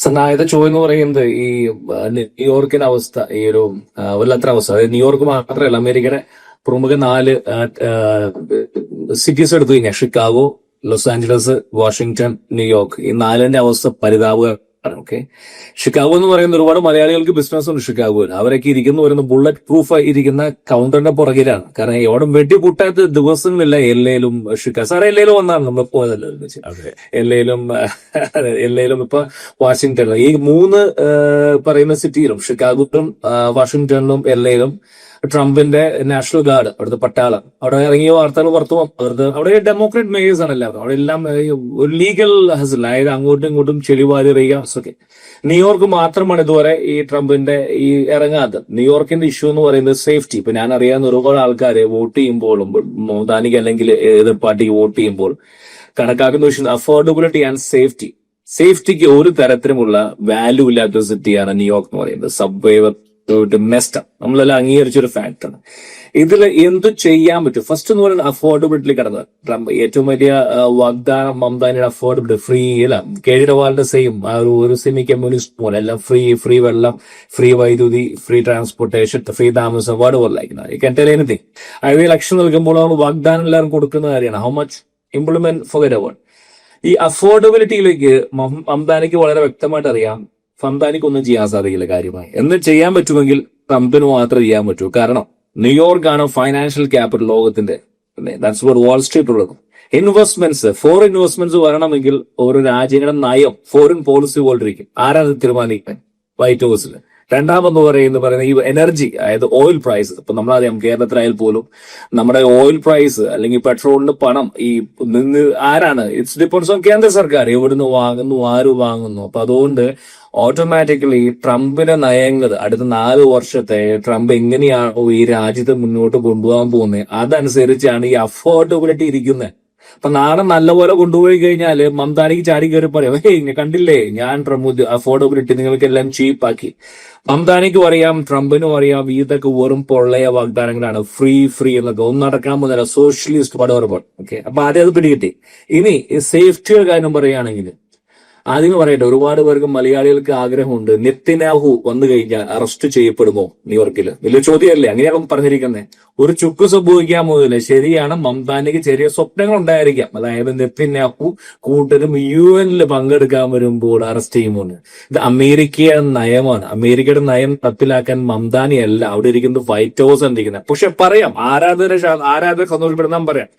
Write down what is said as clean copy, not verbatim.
സനായത ചോദ്യം എന്ന് പറയുന്നത് ഈ ന്യൂയോർക്കിന്റെ അവസ്ഥ, ഈ ഒരു വല്ലാത്ത അവസ്ഥ. അതായത് ന്യൂയോർക്ക് മാത്രമല്ല, അമേരിക്കയുടെ പ്രമുഖ 4 സിറ്റീസ് എടുത്തു കഴിഞ്ഞാൽ Chicago, Los Angeles, Washington, New York, ഈ 4ന്റെ അവസ്ഥ പരിതാപകരമാണ്. ഓക്കെ, ഷിക്കാഗോ എന്ന് പറയുന്ന ഒരുപാട് മലയാളികൾക്ക് ബിസിനസ് ഉണ്ട് ഷിക്കാഗോയിൽ. അവരൊക്കെ പറയുന്ന ബുള്ളറ്റ് പ്രൂഫ് ഇരിക്കുന്ന കൗണ്ടറിന്റെ പുറകിലാണ്. കാരണം എവിടെ വെട്ടിപൂട്ടാത്ത ദിവസങ്ങളില്ല. എല്ലയിലും സാറേ എല്ലയിലും വന്നാണ് നമ്മൾ പോയതല്ലോ ഒരുമിച്ച്. എല്ലയിലും ഇപ്പൊ വാഷിങ്ടണിലും, ഈ 3 പറയുന്ന സിറ്റിയിലും, ഷിക്കാഗോയിലും വാഷിങ്ടണിലും എല്ലയിലും ട്രംപിന്റെ നാഷണൽ ഗാർഡ്, അവിടുത്തെ പട്ടാളം, അവിടെ ഇറങ്ങിയ വാർത്തകൾ പുറത്തു വന്നത്. അവിടെ ഡെമോക്രാറ്റ് മേയേഴ്സ് ആണ് എല്ലാവരും. അവിടെ എല്ലാം ഒരു ലീഗൽ ഹസിൽ, അതായത് അങ്ങോട്ടും ഇങ്ങോട്ടും ചെളിവാരി എറിയുക. ഓക്കെ, ന്യൂയോർക്ക് മാത്രമാണ് ഇതുവരെ ഈ ട്രംപിന്റെ ഈ ഇറങ്ങാത്തത്. ന്യൂയോർക്കിന്റെ ഇഷ്യൂ എന്ന് പറയുന്നത് സേഫ്റ്റി. ഇപ്പൊ ഞാൻ അറിയാവുന്ന ഒരുപാട് ആൾക്കാര് വോട്ട് ചെയ്യുമ്പോഴും മോദാനിക്ക് അല്ലെങ്കിൽ ഏത് പാർട്ടിക്ക് വോട്ട് ചെയ്യുമ്പോൾ കണക്കാക്കുന്ന വിഷയം അഫോർഡബിലിറ്റി ആൻഡ് സേഫ്റ്റി. സേഫ്റ്റിക്ക് ഒരു തരത്തിലുമുള്ള വാല്യൂ ഇല്ലാത്ത സിറ്റിയാണ് ന്യൂയോർക്ക് എന്ന് പറയുന്നത്. സബ്വേ മെസ്റ്റ് നമ്മളെല്ലാം അംഗീകരിച്ചൊരു ഫാക്ടറാണ്. ഇതിൽ എന്ത് ചെയ്യാൻ പറ്റും? ഫസ്റ്റ് എന്ന് പറയുന്നത് അഫോർഡബിലിറ്റി കടന്നത്. ട്രംപ് ഏറ്റവും വലിയ വാഗ്ദാനം മമതാനിയുടെ അഫോർഡബിലിറ്റി. ഫ്രീ അല്ല, കേജ്രിവാളിന്റെ സെയിം ഒരു സെമി കമ്മ്യൂണിസ്റ്റ് പോലെ എല്ലാം ഫ്രീ വെള്ളം, ഫ്രീ വൈദ്യുതി, ഫ്രീ ട്രാൻസ്പോർട്ടേഷൻ, ഫ്രീ താമസം, what like you can tell anything. അതായത് ഇലക്ഷൻ നൽകുമ്പോൾ വാഗ്ദാനം എല്ലാവരും കൊടുക്കുന്ന കാര്യമാണ്. How much implement forget about. ഈ അഫോർഡബിലിറ്റിയിലേക്ക് മമതാനിക്ക് വളരെ വ്യക്തമായിട്ട് അറിയാം മമതാനിക്ക് ഒന്നും ചെയ്യാൻ സാധിക്കില്ല കാര്യമായി. എന്ന് ചെയ്യാൻ പറ്റുമെങ്കിൽ ട്രംപിന് മാത്രമേ ചെയ്യാൻ പറ്റൂ. കാരണം ന്യൂയോർക്കാണ് ഫൈനാൻഷ്യൽ ക്യാപിറ്റൽ ലോകത്തിന്റെ. ദാറ്റ്സ് വാട്ട് വാൾ സ്ട്രീറ്റ് ഉള്ളത്. ഇൻവെസ്റ്റ്മെന്റ്സ്, ഫോറിൻ ഇൻവെസ്റ്റ്മെന്റ്സ് വരണമെങ്കിൽ ഓരോ രാജ്യങ്ങളുടെ നയം, ഫോറിൻ പോളിസി പോലിരിക്കും. ആരാണ് തീരുമാനിക്കാൻ? വൈറ്റ് ഹൗസിൽ. രണ്ടാമെന്ന് പറയുന്ന ഈ എനർജി, അതായത് ഓയിൽ പ്രൈസ്. ഇപ്പൊ നമ്മളറിയാം കേരളത്തിലായാൽ പോലും നമ്മുടെ ഓയിൽ പ്രൈസ് അല്ലെങ്കിൽ പെട്രോളിന് പണം ഈ ആരാണ്? ഇറ്റ്സ് ഡിപ്പെൻഡ്സ് ഓൺ കേന്ദ്ര സർക്കാർ. എവിടുന്ന് വാങ്ങുന്നു, ആര് വാങ്ങുന്നു. അപ്പൊ അതുകൊണ്ട് ഓട്ടോമാറ്റിക്കലി ട്രംപിന്റെ നയങ്ങൾ അടുത്ത 4 വർഷത്തെ ട്രംപ് എങ്ങനെയാണോ ഈ രാജ്യത്തെ മുന്നോട്ട് കൊണ്ടുപോകാൻ പോകുന്നത് അതനുസരിച്ചാണ് ഈ അഫോർഡബിലിറ്റി ഇരിക്കുന്നത്. അപ്പൊ നാളെ നല്ലപോലെ കൊണ്ടുപോയി കഴിഞ്ഞാൽ മമതാനിക്ക് ചാടി കയറി പറയാം, കണ്ടില്ലേ ഞാൻ ട്രംപ് അഫോർഡബിലിറ്റി നിങ്ങൾക്കെല്ലാം ചീപ്പാക്കി. മമതാനിക്കും അറിയാം, ട്രംപിനും അറിയാം, ഇതൊക്കെ വെറും പൊള്ളയ വാഗ്ദാനങ്ങളാണ്. ഫ്രീ എന്നൊക്കെ ഒന്നും നടക്കാൻ പോകുന്നില്ല. സോഷ്യലിസ്റ്റ് പടവർപ്പോൾ. ഓക്കെ, അപ്പൊ ആദ്യം അത് പിടികിട്ടി. ഇനി സേഫ്റ്റിയുടെ കാര്യം പറയുകയാണെങ്കിൽ ആദ്യം പറയട്ടെ, ഒരുപാട് പേർക്ക് മലയാളികൾക്ക് ആഗ്രഹമുണ്ട്, നെത്തന്യാഹു വന്നു കഴിഞ്ഞാൽ അറസ്റ്റ് ചെയ്യപ്പെടുമോ ന്യൂയോർക്കിൽ? വലിയ ചോദ്യമല്ലേ? അങ്ങനെയാണ് പറഞ്ഞിരിക്കുന്നത്. ഒരു ചുക്ക് സംഭവിക്കാൻ പോകുന്നില്ല. ശരിയാണ്, മമതാനിക്ക് ചെറിയ സ്വപ്നങ്ങൾ ഉണ്ടായിരിക്കാം. അതായത് നെത്തന്യാഹു കൂട്ടരും UN പങ്കെടുക്കാൻ വരുമ്പോൾ അറസ്റ്റ് ചെയ്യുമോന്ന്. ഇത് അമേരിക്കയുടെ നയമാണ്. അമേരിക്കയുടെ നയം തപ്പിലാക്കാൻ മമതാനിയല്ല അവിടെ ഇരിക്കുന്നത്, വൈറ്റ് ഹൗസ് ഇരിക്കുന്നത്. പക്ഷെ പറയാം, ആരാധകരെ സന്തോഷപ്പെടുത്താൻ പറയാം.